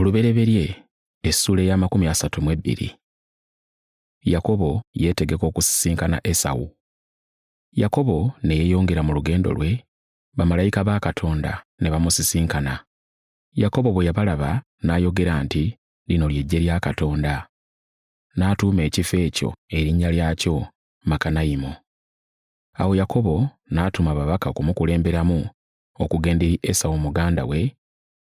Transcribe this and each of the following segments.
Olubereberye essula ya 32. Yakobo yeetegeka okusisinkana Esawu. Yakobo ne yeeyongera mu lugendo lwe, bamalayika ba Katonda ne bamusisinkana. Yakobo bwe yabalaba n'ayogera nti, lino ly'eggye lya Katonda. N'atuuma ekifo ekyo erinnya lyakyo Makanayimu. Awo Yakobo n'atuma ababaka kumukulemberamu okugenda eri Esawu muganda we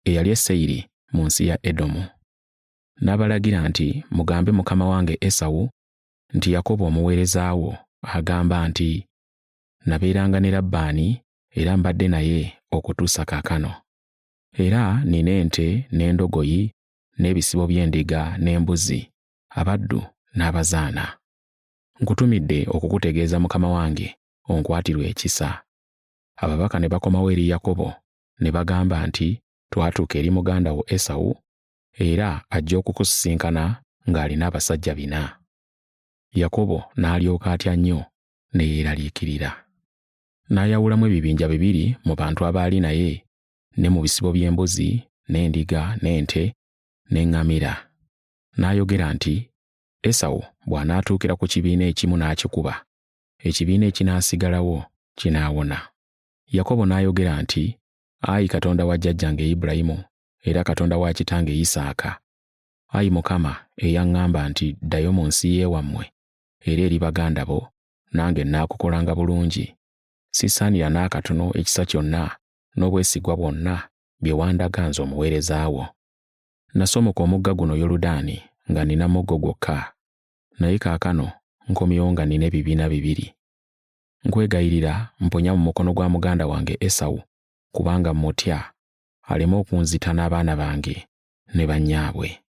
eyali e Seyiri mu nsi ya Edomu. N'abalagira nti, mugambe mukama wange Esawu nti Yakobo omuweereza wo agamba nti, nabeeranga ne Labbaani era mbadde naye okutuusa kaakano. Era nina ente n'endogoyi n'ebisibo by'endiga n'embuzi, abaddu n'abazaana. Nkutumidde okukutegeeza mukama wange onkwatirwe ekisa. Ababaka ne bakomawo eri Yakobo ne bagamba nti, twatuuka eri muganda wo Esawu era ajja okukusisinkana ng'alina abasajja 4. Yakobo n'alyoka atya nnyo ne yeeraliikirira. N'ayawulamu ebibinja 2 mu bantu abaali naye ne mu bisibo by'embuzi n'endiga n'ente n'eŋŋamira. N'ayogera nti, Esawu bw'anaatuukira ku kibiina ekimu n'akikuba, ekibiina ekinaasigalawo kinaawona. Yakobo n'ayogera nti, Ayi Katonda wa jjajjange Ibulayimu era Katonda wa kitange Isaaka, Ayi Mukama eyaŋŋamba nti, ddayo mu nsi y'ewammwe era eri baganda bo, nange nnaakukolanga bulungi. Sisaanira n'akatono ekisa kyonna n'obwesigwa bwonna bye wandaga nze omuweereza wo. Nasomoka omugga guno Yoludaani nga nina muggo gwokka, naye kaakano nkomyewo nga nina ebibiina 2. Nkwegayirira mponya mu mukono gwa muganda wange Esawu, kubanga mmutya aleme okunzita n'abaana bange ne bannyaabwe.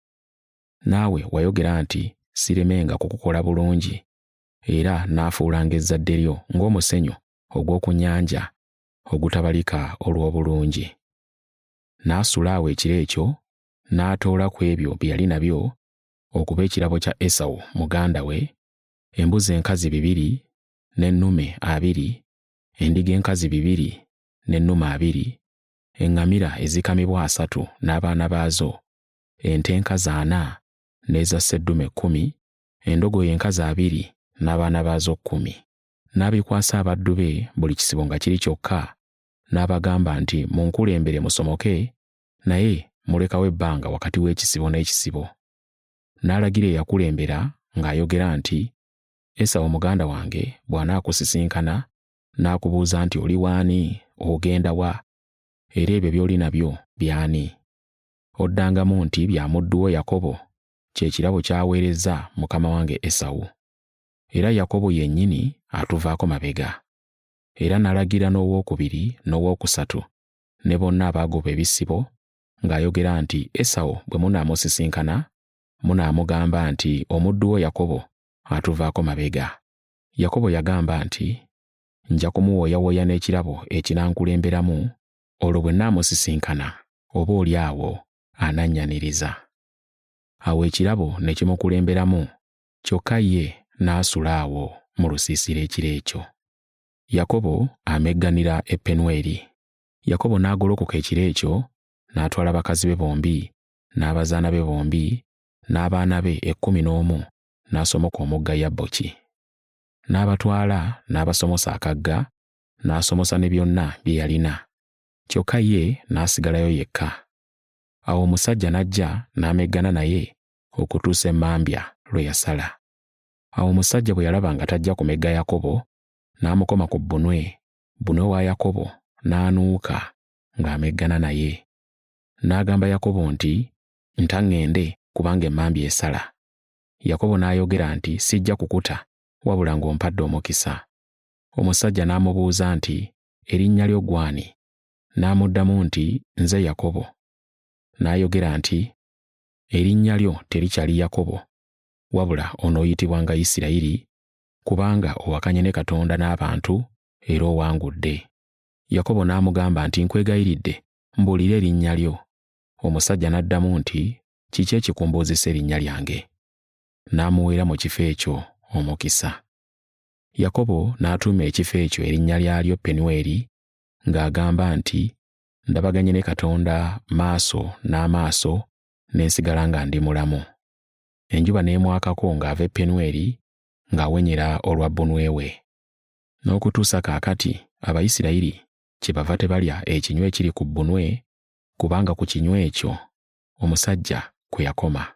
Naawe wayogera nti siremenga kukukola bulungi, era naafuulanga ezzadde lyo ng'omusenyu ogw'oku nnyanja ogutabalika olw'obulungi. N'asula awo ekiro ekyo, n'atoola ku ebyo bye yali nabyo okuba ekirabo kya Esawu muganda we, embuzi enkazi 2 n'ennume 2, endiga enkazi 2 n'ennume 2, eŋŋamira ezikamibwa 3 n'abaana baazo, ente enkazi 4 n'eza sseddume 10, endogoyi enkazi 2 n'abaana baazo 10. N'abikwasa abaddu be buli kisibo nga kiri kyokka, n'abagamba nti, munkulembere musomoke, naye mulekawo ebbanga wakati w'ekisibo n'ekisibo. N'alagira eyakulembera ng'ayogera nti, Esawu muganda wange bw'anaakusisinkana n'akubuuza nti oli waani, ogenda wa, era ebyo by'oli nabyo by'ani? Oddangamu nti bya muddu wo Yakobo, kye kirabo ky'aweereza mukama wange Esawu. Era Yakobo yennyini atuvaako mabega. Era n'alagira n'owokubiri n'owokusatu ne bonna abaagoba ebisibo ng'ayogera nti, Esawu bwe munaamusisinkana munaamugamba nti omuddu wo Yakobo atuvaako mabega. Yakobo yagamba nti, nja kumuwooyawooya n'ekirabo ekinankulemberamu, olwo bwe nnaamusisinkana oboolyawo anannyaniriza. Awo ekirabo ne kimukulemberamu, kyokka ye n'asula awo mu lusiisira ekiro ekyo. Yakobo amegganira e Penueri. Yakobo n'agolokoka ekiro ekyo, n'atwala bakazi be bombi, n'abazaana be bombi, n'abaana be 11, n'asomoka omugga Yabboki. N'abatwala n'abasomosa akagga, n'asomosa ne byonna bye yalina. Kyokka ye n'asigalayo yekka. Awo omusajja n'ajja n'ameggana naye okutuusa emmambya lwe yasala. Awo omusajja bwe yalaba nga tajja kumegga Yakobo, n'amukoma ku bbunwe wa Yakobo n'anuuka ng'ameggana naye. N'agamba Yakobo nti, ntaŋŋende kubanga emmambya esala. Yakobo n'ayogera nti, sijja kukuta wabula ng'ompadde omukisa. Omusajja n'amubuuza nti, erinnya lyo gwani? N'amuddamu nti, nze Yakobo. N'ayogera nti, erinnya lyo terikyali Yakobo, wabula onooyitibwanga Isirayiri, kubanga owakanye ne Katonda n'abantu era owangudde. Yakobo n'amugamba nti, nkwegayiridde mbuulira erinnya lyo. Omusajja n'addamu nti, kiki ekikumbuuzisa erinnya lyange? N'amuweera mu kifo ekyo omukisa. Yakobo n'atuuma ekifo ekyo erinnya lyalyo Penueri, ng'agamba nti, ndabaganye ne Katonda maaso n'amaaso ne nsigala nga ndi mulamu. Enjuba n'emwakako ng'ava e Penueri ng'awenyera olwa bbunwe we. N'okutuusa kaakati Abayisirayiri kyebava tebalya ekinywa ekiri ku bbunwe, kubanga ku kinywa ekyo omusajja kwe yakoma.